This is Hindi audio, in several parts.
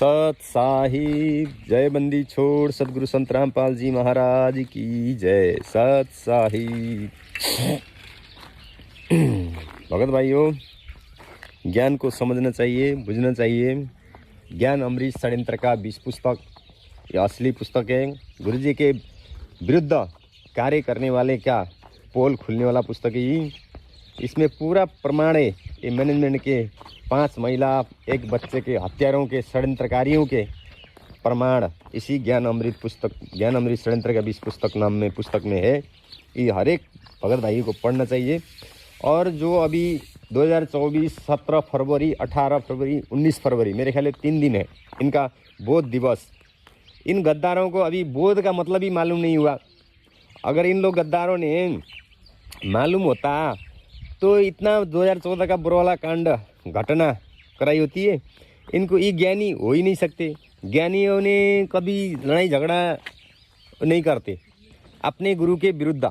सत साहिब। जय बंदी छोड़ सदगुरु संत रामपाल जी महाराज की जय। सत साहिब। भगत भाइयों, ज्ञान को समझना चाहिए, बुझना चाहिए। ज्ञान अमृत षड्यंत्र का 20 पुस्तक यह असली पुस्तक है। गुरु जी के विरुद्ध कार्य करने वाले का पोल खुलने वाला पुस्तक है ये। इसमें पूरा प्रमाण है ये मैनेजमेंट के 5 महिला 1 बच्चे के हत्यारों के षड्यंत्रकारियों के प्रमाण इसी ज्ञान अमृत पुस्तक, ज्ञान अमृत षड्यंत्र का 20 पुस्तक नाम में पुस्तक में है। ये हर एक भगत भाई को पढ़ना चाहिए। और जो अभी 2024 17 फरवरी 18 फरवरी 19 फरवरी मेरे ख्याल 3 दिन है इनका बोध दिवस। इन गद्दारों को अभी बोध का मतलब ही मालूम नहीं हुआ। अगर इन लोग गद्दारों ने मालूम होता तो इतना 2014 का बुरवाला कांड घटना कराई होती है। इनको ये ज्ञानी हो ही नहीं सकते। ज्ञानियों ने कभी लड़ाई झगड़ा नहीं करते अपने गुरु के विरुद्ध।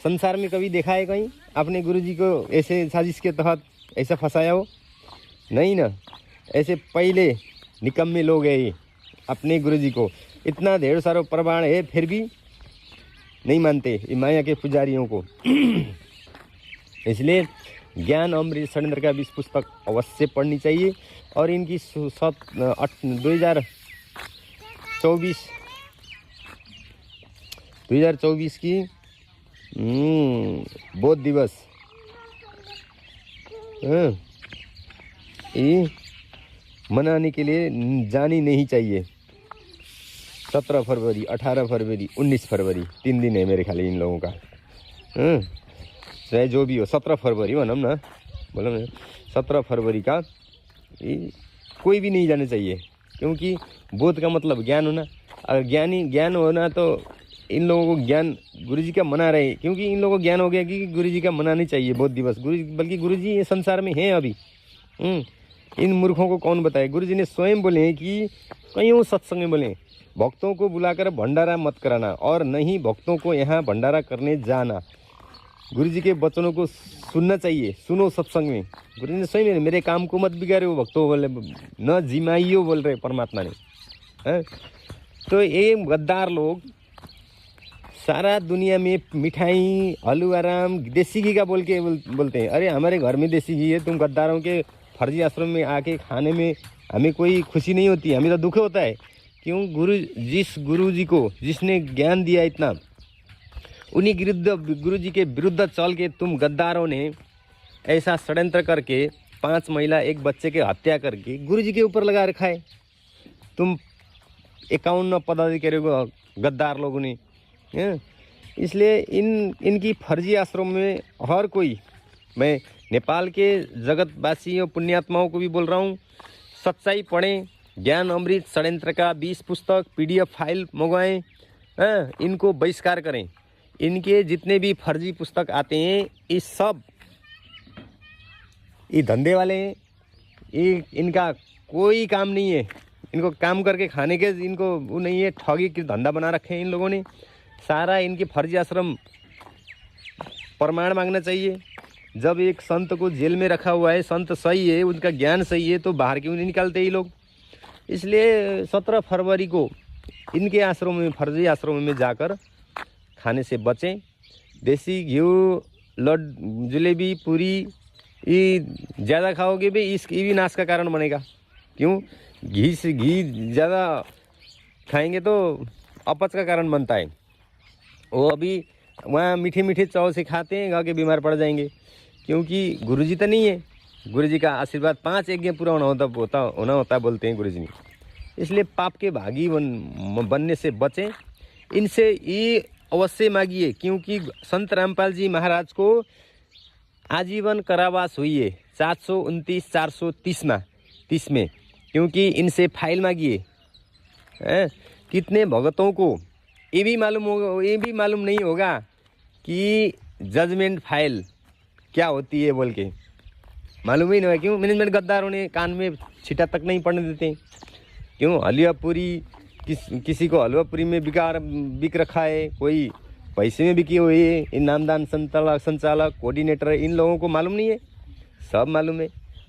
संसार में कभी देखा है कहीं अपने गुरु जी को ऐसे साजिश के तहत ऐसा फंसाया हो? नहीं ना। ऐसे पहले निकम्मे लोग हैं ये। अपने गुरु जी को इतना ढेर सारा प्रमाण है फिर भी नहीं मानते ये माया के पुजारियों को। इसलिए ज्ञान अमृत षड्यंत्र का 20 पुस्तक अवश्य पढ़नी चाहिए। और इनकी 2024 की बोध दिवस ये मनाने के लिए जानी नहीं चाहिए। 17 फरवरी 18 फरवरी 19 फरवरी 3 दिन है मेरे ख्याल इन लोगों का। चाहे जो भी हो 17 फरवरी हो ना बोलो ना 17 फरवरी का ये कोई भी नहीं जाना चाहिए। क्योंकि बोध का मतलब ज्ञान होना। अगर ज्ञान होना तो इन लोगों को ज्ञान गुरुजी का मना रहे। क्योंकि इन लोगों को ज्ञान हो गया कि गुरुजी का मनाना चाहिए बोध दिवस। बल्कि गुरुजी ये संसार में हैं अभी। इन मूर्खों को कौन बताए? गुरुजी ने स्वयं बोले हैं कि कईयों सत्संग में बोले भक्तों को बुलाकर भंडारा मत कराना और नहीं भक्तों को यहाँ भंडारा करने जाना। गुरु जी के वचनों को सुनना चाहिए। सुनो सत्संग में। गुरु जी ने स्वयं मेरे काम को मत बिगाड़ो भक्तों बोले न जिमाइयो बोल रहे परमात्मा ने है। तो ये गद्दार लोग सारा दुनिया में मिठाई हलवा राम देसी घी का बोलते हैं। अरे हमारे घर में देसी घी है। तुम गद्दारों के फर्जी आश्रम में आके खाने में हमें कोई खुशी नहीं होती, हमें तो दुख होता है। क्यों? जिस गुरु जी को जिसने ज्ञान दिया इतना उन्हीं गुरु जी के विरुद्ध चल के तुम गद्दारों ने ऐसा षड्यंत्र करके 5 महिला 1 बच्चे के हत्या करके गुरु जी के ऊपर लगा रखा है। तुम 51 पदाधिकारियों को गद्दार लोगों ने। इसलिए इनकी फर्जी आश्रम में हर कोई, मैं नेपाल के जगतवासी और पुण्यात्माओं को भी बोल रहा हूँ, सच्चाई पढ़ें। ज्ञान अमृत षड्यंत्र का 20 पुस्तक PDF फाइल मंगवाएं। इनको बहिष्कार करें। इनके जितने भी फर्जी पुस्तक आते हैं ये सब ये धंधे वाले हैं। ये इनका कोई काम नहीं है। इनको काम करके खाने के इनको वो नहीं है। ठगी की धंधा बना रखे हैं इन लोगों ने। सारा इनके फर्जी आश्रम प्रमाण मांगना चाहिए। जब एक संत को जेल में रखा हुआ है, संत सही है, उनका ज्ञान सही है, तो बाहर क्यों नहीं निकालते ये लोग? इसलिए 17 फरवरी को इनके आश्रम में, फर्जी आश्रम में जाकर खाने से बचें। देसी घी जलेबी पूरी ये ज़्यादा खाओगे भी ये भी नाश का कारण बनेगा। क्यों? घी ज़्यादा खाएंगे तो अपच का कारण बनता है। वो अभी वहाँ मीठे चाव से खाते हैं, गा के बीमार पड़ जाएंगे। क्योंकि गुरुजी तो नहीं है। गुरुजी का आशीर्वाद 5 यज्ञ पूरा होना होता बोलते हैं गुरुजी ने। इसलिए पाप के भागी बनने से बचें। इनसे ये अवश्य मांगिए। क्योंकि संत रामपाल जी महाराज को आजीवन कारावास हुई है 729 430 में। क्योंकि इनसे फाइल मांगिए। कितने भगतों को ये भी मालूम नहीं होगा कि जजमेंट फाइल क्या होती है बोल के मालूम ही नहीं है। क्यों? मैनेजमेंट गद्दारों ने कान में छिटा तक नहीं पड़ने देते। क्यों? हलवा पूरी किसी को हलवा पूरी में बिक रखा है, कोई पैसे में बिकी हुई है। इन नामदान संचालक कोऑर्डिनेटर इन लोगों को मालूम नहीं है। सब मालूम है,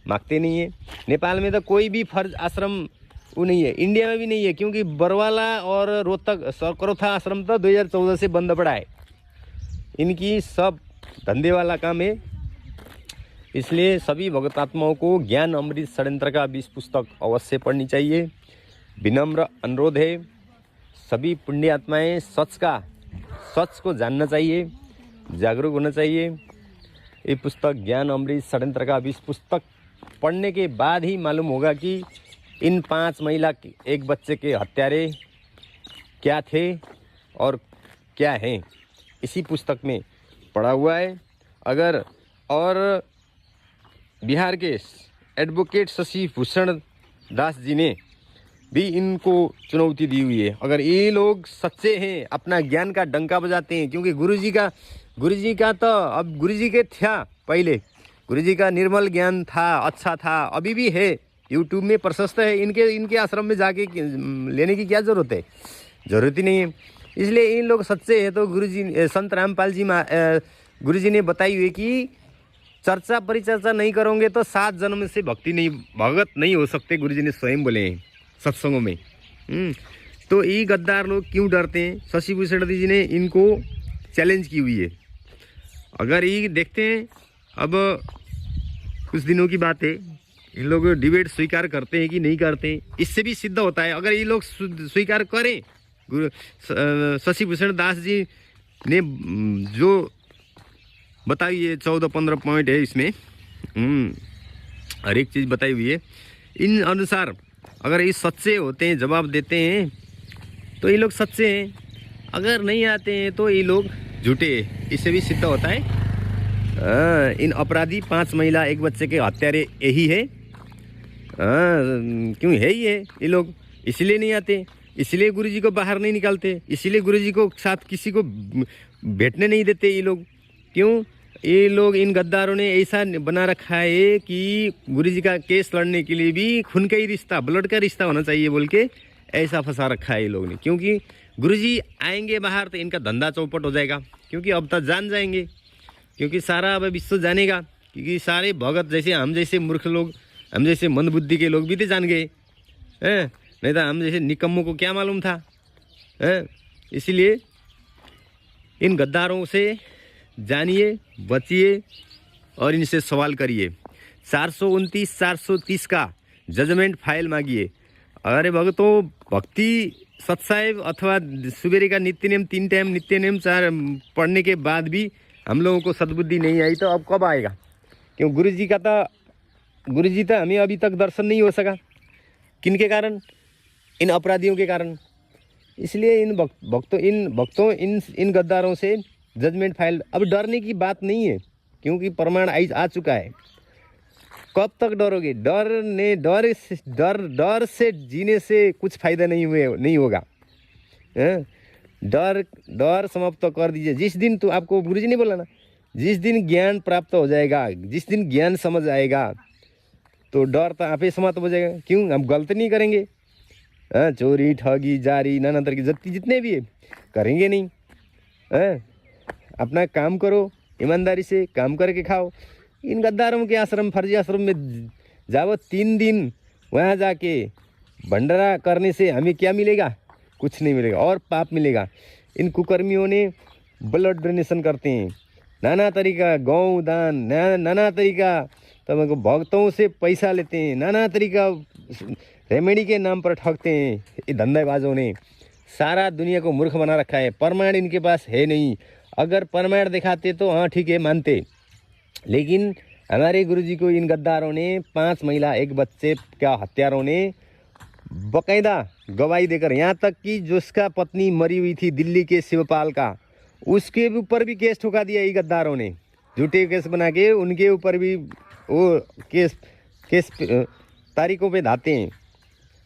मांगते नहीं है। नेपाल में तो कोई भी फर्ज आश्रम वो नहीं है, इंडिया में भी नहीं है, क्योंकि बरवाला और रोहतक सकरोथा आश्रम तो 2014 से बंद पड़ा है। इनकी सब धंधे वाला काम है। इसलिए सभी भगतात्माओं को ज्ञान अमृत षड्यंत्र का 20 पुस्तक अवश्य पढ़नी चाहिए। विनम्र अनुरोध है, सभी पुण्य आत्माएं सच को जानना चाहिए, जागरूक होना चाहिए। ये पुस्तक ज्ञान अमृत षड्यंत्र का 20 पुस्तक पढ़ने के बाद ही मालूम होगा कि इन 5 महिला एक बच्चे के हत्यारे क्या थे और क्या हैं। इसी पुस्तक में पढ़ा हुआ है। अगर और बिहार के एडवोकेट शशि भूषण दास जी ने भी इनको चुनौती दी हुई है। अगर ये लोग सच्चे हैं, अपना ज्ञान का डंका बजाते हैं, क्योंकि गुरुजी का तो अब गुरुजी के था, पहले गुरुजी का निर्मल ज्ञान था, अच्छा था, अभी भी है, यूट्यूब में प्रशस्त है। इनके आश्रम में जाके लेने की क्या ज़रूरत है? ज़रूरत ही नहीं है। इसलिए इन लोग सच्चे हैं तो गुरुजी संत रामपाल जी गुरुजी ने बताई हुई कि चर्चा परिचर्चा नहीं करोगे तो 7 जन्म से भगत नहीं हो सकते। गुरुजी ने स्वयं बोले हैं सत्संगों में। तो ये गद्दार लोग क्यों डरते हैं? शशि भूषण जी ने इनको चैलेंज की हुई है। अगर ये देखते हैं, अब कुछ दिनों की बात है, इन लोग डिबेट स्वीकार करते हैं कि नहीं करते हैं, इससे भी सिद्ध होता है। अगर ये लोग स्वीकार करें, शशि भूषण दास जी ने जो बताई है 14-15 पॉइंट है इसमें, हर एक चीज़ बताई हुई है, इन अनुसार अगर ये सच्चे होते हैं, जवाब देते हैं, तो ये लोग सच्चे हैं। अगर नहीं आते हैं तो ये लोग झूठे हैं। इससे भी सिद्ध होता है इन अपराधी 5 महिला एक बच्चे के हत्यारे यही है। क्यों है ही है ये लोग, इसलिए नहीं आते, इसलिए गुरुजी को बाहर नहीं निकालते, इसलिए गुरुजी को साथ किसी को बैठने नहीं देते ये लोग। क्यों? ये लोग, इन गद्दारों ने ऐसा बना रखा है कि गुरुजी का केस लड़ने के लिए भी खून का ही रिश्ता, ब्लड का रिश्ता होना चाहिए बोल के ऐसा फंसा रखा है ये लोग ने। क्योंकि गुरुजी आएंगे बाहर तो इनका धंधा चौपट हो जाएगा, क्योंकि अब तक जान जाएंगे, क्योंकि सारा अब विश्व जानेगा। क्योंकि सारे भगत जैसे हम जैसे मूर्ख लोग, हम जैसे मंदबुद्धि के लोग भी तो जान गए हैं, नहीं तो हम जैसे निकम्मों को क्या मालूम था। इसलिए इन गद्दारों से जानिए, बचिए और इनसे सवाल करिए। 429 430 का जजमेंट फाइल मांगिए। अरे भक्तों, भक्ति सत्साहिब अथवा सुबेरे का नित्य नेम 3 टाइम नित्य नेम 4 पढ़ने के बाद भी हम लोगों को सद्बुद्धि नहीं आई तो अब कब आएगा? क्यों? गुरुजी तो हमें अभी तक दर्शन नहीं हो सका। किनके कारण? इन अपराधियों के कारण। इसलिए इन गद्दारों से जजमेंट फाइल। अब डरने की बात नहीं है, क्योंकि प्रमाण आ चुका है। कब तक डरोगे? डर से जीने से कुछ फायदा नहीं होगा। डर समाप्त कर दीजिए। जिस दिन तो आपको गुरुजी ने बोला ना, जिस दिन ज्ञान प्राप्त हो जाएगा, जिस दिन ज्ञान समझ आएगा, तो डर तो आप ही समाप्त हो जाएगा। क्यों? हम गलत नहीं करेंगे। चोरी, ठगी, जारी, नाना तरह की जितने भी है करेंगे नहीं। अपना काम करो, ईमानदारी से काम करके खाओ। इन गद्दारों के आश्रम, फर्जी आश्रम में जाओ, 3 दिन वहाँ जाके भंडारा करने से हमें क्या मिलेगा? कुछ नहीं मिलेगा, और पाप मिलेगा। इन कुकर्मियों ने ब्लड डोनेशन करते हैं, नाना तरीका गौ दान, नाना तरीका तो भक्तों से पैसा लेते हैं, नाना तरीका रेमेडी के नाम पर ठगते हैं। ये धंधेबाजों ने सारा दुनिया को मूर्ख बना रखा है। प्रमाण इनके पास है नहीं। अगर प्रमाण दिखाते तो हाँ ठीक है, मानते। लेकिन हमारे गुरुजी को इन गद्दारों ने, 5 महिला एक बच्चे का हत्यारों ने बकायदा गवाही देकर, यहाँ तक कि जिसका पत्नी मरी हुई थी दिल्ली के शिवपाल का, उसके ऊपर भी केस ठुका दिया ये गद्दारों ने। झूठे केस बना के उनके ऊपर भी वो केस तारीखों पे धाते हैं।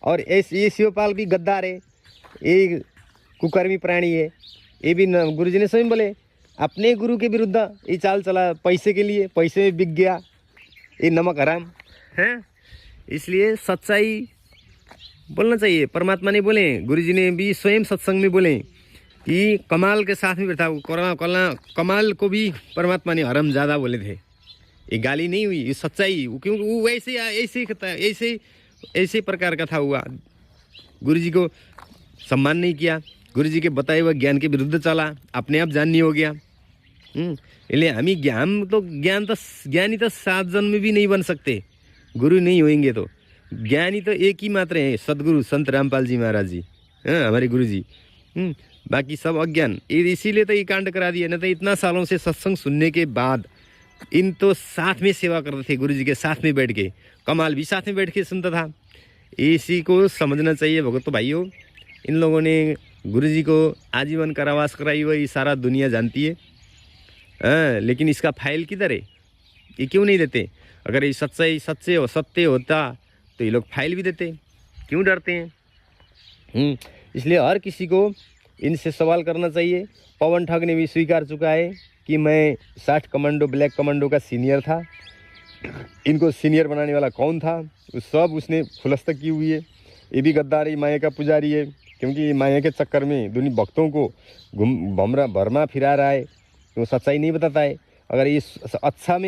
और ये शिवपाल भी गद्दार है, ये कुकर्मी प्राणी है। ये भी गुरुजी ने स्वयं बोले, अपने गुरु के विरुद्ध ये चाल चला, पैसे के लिए, पैसे में बिक गया, ये नमक हराम है। इसलिए सच्चाई बोलना चाहिए। परमात्मा ने बोले, गुरुजी ने भी स्वयं सत्संग में बोले कि कमाल के साथ में बैठा, कमाल को भी परमात्मा ने हराम ज़्यादा बोले थे। ये गाली नहीं हुई, ये सच्चाई। क्योंकि वो ऐसे प्रकार का था हुआ। गुरु जी को सम्मान नहीं किया, गुरु जी के बताए हुए ज्ञान के विरुद्ध चला, अपने आप जान नहीं हो गया। इसलिए हम तो ज्ञानी तो 7 जन्म में भी नहीं बन सकते, गुरु नहीं होंगे तो। ज्ञानी तो एक ही मात्र है, सदगुरु संत रामपाल जी महाराज जी, हमारे गुरु जी। बाकी सब अज्ञान, इसीलिए तो ये कांड करा दिया। नहीं तो इतना सालों से सत्संग सुनने के बाद इन तो साथ में सेवा करते थे, गुरु जी के साथ में बैठ के, कमाल भी साथ में बैठ के सुनता था। इसी को समझना चाहिए भगत भाइयों। इन लोगों ने गुरु जी को आजीवन कारावास कराई हुई सारा दुनिया जानती है, लेकिन इसका फाइल किधर है, ये क्यों नहीं देते? अगर ये सत्य होता तो ये लोग फाइल भी देते, क्यों डरते हैं? इसलिए हर किसी को इनसे सवाल करना चाहिए। पवन ठग ने भी स्वीकार चुका है कि मैं 60 कमांडो ब्लैक कमांडो का सीनियर था। इनको सीनियर बनाने वाला कौन था, उस सब उसने खुलस्त की हुई है। ये भी गद्दारी माया का पुजारी है, क्योंकि माया के चक्कर में दुनिया भक्तों को भरमा फिरा रहा है, वो सच्चाई नहीं बताता है। अगर ये सच्चा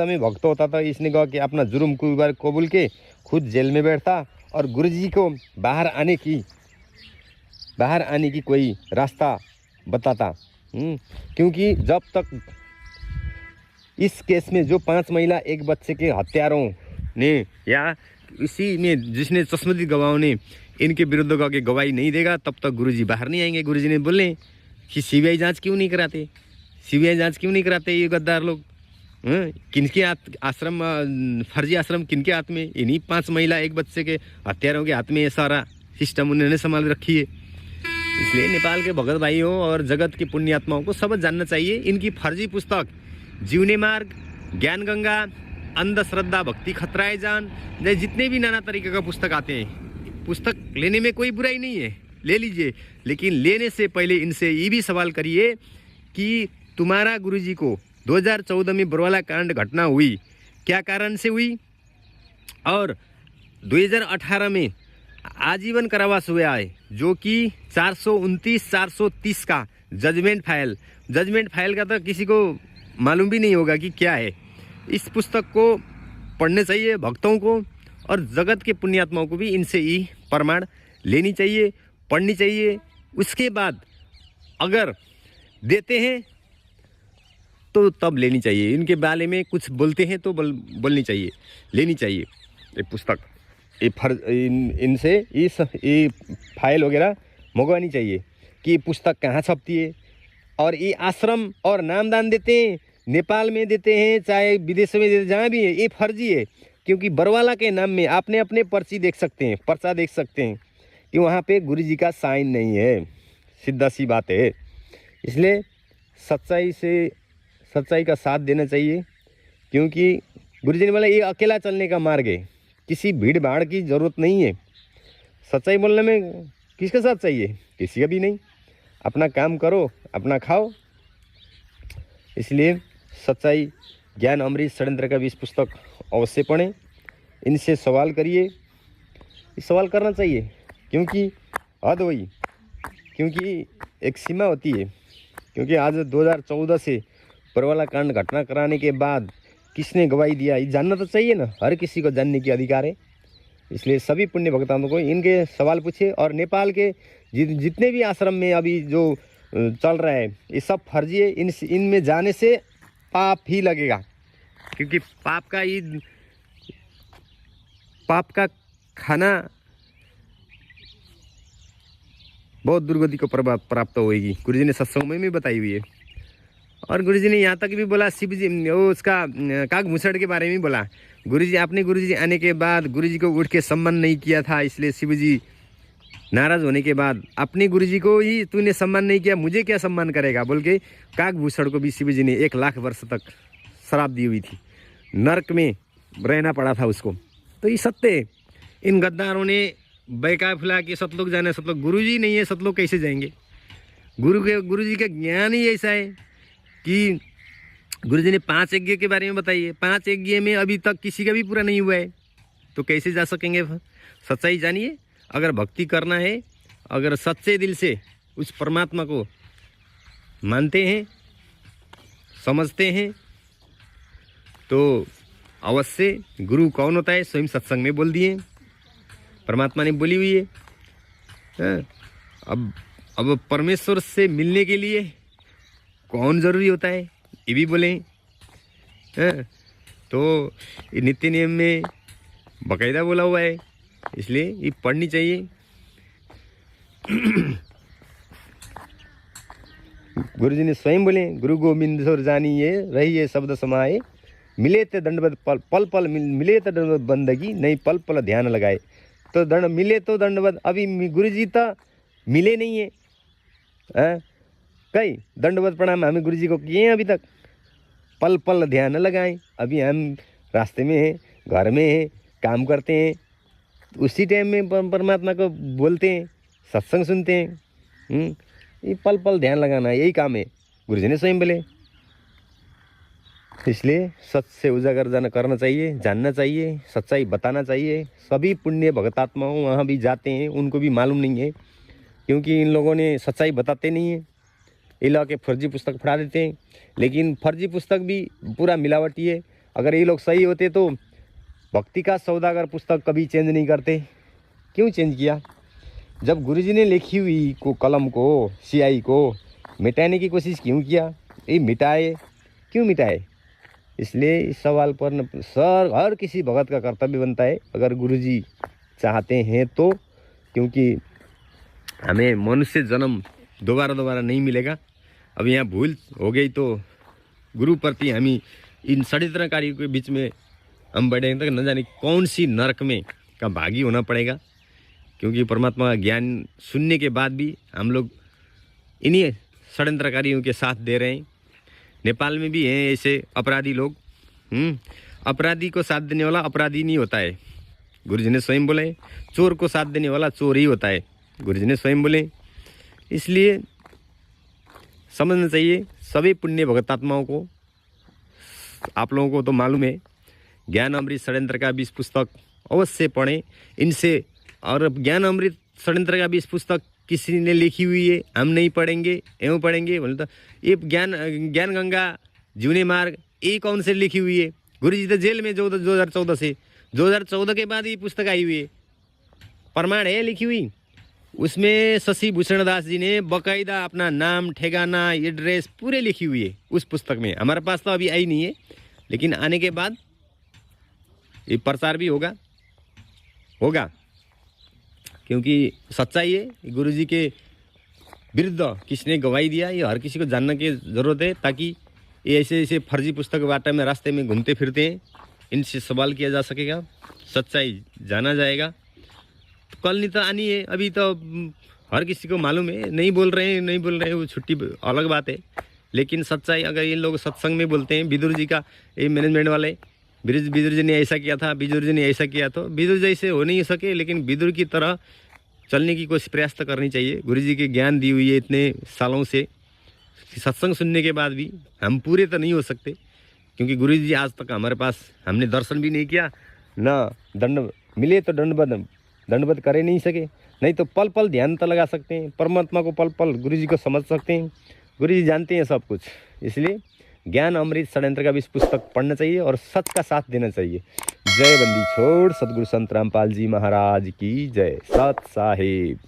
में भक्त होता तो इसने कहा कि अपना जुर्म को बार कबूल के खुद जेल में बैठता और गुरु जी को बाहर आने की कोई रास्ता बताता। क्योंकि जब तक इस केस में जो 5 महिला 1 बच्चे के हत्यारों ने या इसी में जिसने चश्मदीद गवाहों ने इनके विरुद्ध का के गवाही नहीं देगा, तब तक गुरुजी बाहर नहीं आएंगे। गुरुजी ने बोले कि सीबीआई जांच क्यों नहीं कराते ये गद्दार लोग? किनके आश्रम, फर्जी आश्रम किनके हाथ में? इन्हीं 5 महिला 1 बच्चे के हत्यारों के हाथ में ये सारा सिस्टम उन्होंने संभाल रखी है। इसलिए नेपाल के भगत भाइयों और जगत की पुण्यात्माओं को सबक जानना चाहिए। इनकी फर्जी पुस्तक जीवने मार्ग, ज्ञान गंगा, अंधश्रद्धा भक्ति खतराए जान, जितने भी नाना तरीके का पुस्तक आते हैं, पुस्तक लेने में कोई बुराई नहीं है, ले लीजिए। लेकिन लेने से पहले इनसे ये भी सवाल करिए कि तुम्हारा गुरुजी को 2014 में बरवाला कांड घटना हुई, क्या कारण से हुई? और 2018 में आजीवन कारावास हुआ है, जो कि 429-430 का जजमेंट फाइल का तो किसी को मालूम भी नहीं होगा कि क्या है। इस पुस्तक को पढ़ने चाहिए भक्तों को, और जगत के पुण्यात्माओं को भी इनसे ही प्रमाण लेनी चाहिए, पढ़नी चाहिए। उसके बाद अगर देते हैं तो तब लेनी चाहिए। इनके बारे में कुछ बोलते हैं तो बोलनी चाहिए, लेनी चाहिए ये पुस्तक। इनसे ये फाइल वगैरह मंगवानी चाहिए कि ये पुस्तक कहाँ छपती है। और ये आश्रम और नामदान देते हैं, नेपाल में देते हैं चाहे विदेश में देते, जहाँ भी है ये फर्जी है। क्योंकि बरवाला के नाम में आपने अपने पर्चा देख सकते हैं कि वहाँ पे गुरुजी का साइन नहीं है, सीधा सी बात है। इसलिए सच्चाई का साथ देना चाहिए, क्योंकि गुरुजी ने बोला ये अकेला चलने का मार्ग है, किसी भीड़ भाड़ की ज़रूरत नहीं है। सच्चाई बोलने में किसका साथ चाहिए? किसी का भी नहीं। अपना काम करो, अपना खाओ। इसलिए सच्चाई, ज्ञान, अमृत, षड्यंत्र का भी इस पुस्तक अवश्य पढ़ें। इनसे सवाल करिए, सवाल करना चाहिए, क्योंकि हद हुई, क्योंकि एक सीमा होती है। क्योंकि आज 2014 से बरवाला कांड घटना कराने के बाद किसने गवाही दिया, ये जानना तो चाहिए ना। हर किसी को जानने की अधिकार है। इसलिए सभी पुण्य भक्तों को इनके सवाल पूछे। और नेपाल के जितने भी आश्रम में अभी जो चल रहा है ये सब फर्जी है। इनमें जाने से पाप ही लगेगा, क्योंकि पाप का खाना बहुत दुर्गति को प्राप्त होगी। गुरुजी ने सत्संग में भी बताई हुई है। और गुरुजी ने यहाँ तक भी बोला, शिव जी उसका काग भूषण के बारे में बोला। आपने गुरुजी आने के बाद गुरुजी को उठ के सम्मान नहीं किया था, इसलिए शिव जी नाराज होने के बाद अपने गुरुजी को ही तूने सम्मान नहीं किया, मुझे क्या सम्मान करेगा बोल के काग भूषण को भी शिव जी ने 1 लाख वर्ष तक श्राप दी हुई थी, नरक में रहना पड़ा था उसको। तो ये सत्य। इन गद्दारों ने बैका फुला के सतलोक जाना, सतलोक गुरुजी नहीं है, सतलोक कैसे जाएंगे? गुरुजी का ज्ञान ही ऐसा है कि गुरुजी ने 5 यज्ञ के बारे में बताइए। 5 यज्ञ में अभी तक किसी का भी पूरा नहीं हुआ है, तो कैसे जा सकेंगे? सच्चाई जानिए। अगर भक्ति करना है, अगर सच्चे दिल से उस परमात्मा को मानते हैं, समझते हैं, तो अवश्य गुरु कौन होता है स्वयं सत्संग में बोल दिए, परमात्मा ने बोली हुई है। हाँ, अब परमेश्वर से मिलने के लिए कौन जरूरी होता है ये भी बोले। हाँ, तो ये नित्य नियम में बाकायदा बोला हुआ है, इसलिए ये पढ़नी चाहिए। गुरु जी ने स्वयं बोले, गुरु गोविंद सर जानिए रहिए शब्द समाए, मिले तो दंडवत पल पल मिले तो दंडवत बंदगी, नहीं पल पल ध्यान लगाए। तो दंड मिले तो दंडवत, अभी गुरु जी तो मिले नहीं है। कई दंडवत प्रणाम हमें गुरु जी को किए हैं अभी तक, पल पल ध्यान न लगाएं। अभी हम रास्ते में हैं, घर में हैं, काम करते हैं, उसी टाइम में परमात्मा को बोलते हैं, सत्संग सुनते हैं। ये पल पल ध्यान लगाना यही काम है, गुरु जी ने स्वयं बोले। इसलिए सच से उजागर करना चाहिए, जानना चाहिए, सच्चाई बताना चाहिए। सभी पुण्य भगतात्माओं वहाँ भी जाते हैं, उनको भी मालूम नहीं है, क्योंकि इन लोगों ने सच्चाई बताते नहीं है। ये लोग के फर्जी पुस्तक पढ़ा देते हैं, लेकिन फर्जी पुस्तक भी पूरा मिलावटी है। अगर ये लोग सही होते तो भक्ति का सौदागर पुस्तक कभी चेंज नहीं करते। क्यों चेंज किया? जब गुरुजी ने लिखी हुई को कलम को, स्याही को मिटाने की कोशिश क्यों किया? ये मिटाए, क्यों मिटाए? इसलिए इस सवाल पर सर हर किसी भगत का कर्तव्य बनता है, अगर गुरुजी चाहते हैं तो, क्योंकि हमें मनुष्य जन्म दोबारा नहीं मिलेगा। अब यहाँ भूल हो गई तो गुरु प्रति हम इन षड्यंत्रकारियों के बीच में हम बैठेंगे तो न जाने कौन सी नरक में का भागी होना पड़ेगा। क्योंकि परमात्मा का ज्ञान सुनने के बाद भी हम लोग इन्हीं षड्यंत्रकारियों के साथ दे रहे हैं। नेपाल में भी हैं ऐसे अपराधी लोग। अपराधी को साथ देने वाला अपराधी नहीं होता है, गुरुजी ने स्वयं बोले। चोर को साथ देने वाला चोर ही होता है, गुरुजी ने स्वयं बोले। इसलिए समझना चाहिए सभी पुण्य भगतात्माओं को। आप लोगों को तो मालूम है, ज्ञान अमृत षड्यंत्र का 20 पुस्तक अवश्य पढ़ें इनसे। और ज्ञान अमृत षड्यंत्र का 20 पुस्तक किसी ने लिखी हुई है, हम नहीं पढ़ेंगे, एवं पढ़ेंगे बोले तो ये ज्ञान गंगा जीवने मार्ग ये कौन से लिखी हुई है? गुरुजी तो जेल में 2014 से 2014 के बाद ये पुस्तक आई हुई है, प्रमाण है लिखी हुई। उसमें शशि भूषण दास जी ने बाकायदा अपना नाम, ठिकाना, एड्रेस पूरे लिखी हुई है उस पुस्तक में। हमारे पास तो अभी आई नहीं है, लेकिन आने के बाद ये प्रचार भी होगा क्योंकि सच्चाई है। गुरुजी के विरुद्ध किसने गवाही दिया ये हर किसी को जानने की ज़रूरत है, ताकि ये ऐसे फर्जी पुस्तक बाटा में रास्ते में घूमते फिरते हैं, इनसे सवाल किया जा सकेगा, सच्चाई जाना जाएगा। तो कल नहीं तो आनी है, अभी तो हर किसी को मालूम है। नहीं बोल रहे हैं वो छुट्टी अलग बात है, लेकिन सच्चाई अगर ये लोग सत्संग में बोलते हैं, विदुर जी का ये मैनेजमेंट वाले विदुर जी ने ऐसा किया था, विदुर जी ने ऐसा किया, तो विदुर जैसे हो नहीं सके, लेकिन विदुर की तरह चलने की कोशिश प्रयास तो करनी चाहिए। गुरु जी के ज्ञान दी हुई है इतने सालों से, सत्संग सुनने के बाद भी हम पूरे तो नहीं हो सकते, क्योंकि गुरु जी आज तक हमारे पास हमने दर्शन भी नहीं किया, ना दंड मिले तो दंडवत करे नहीं सके। नहीं तो पल पल ध्यान तो लगा सकते हैं, परमात्मा को पल पल गुरु जी को समझ सकते हैं। गुरु जी जानते हैं सब कुछ। इसलिए ज्ञान अमृत षड्यंत्र का भी इस पुस्तक पढ़ना चाहिए और सच का साथ देना चाहिए। जय बंदी छोड़ सतगुरु संत रामपाल जी महाराज की जय। सत साहिब।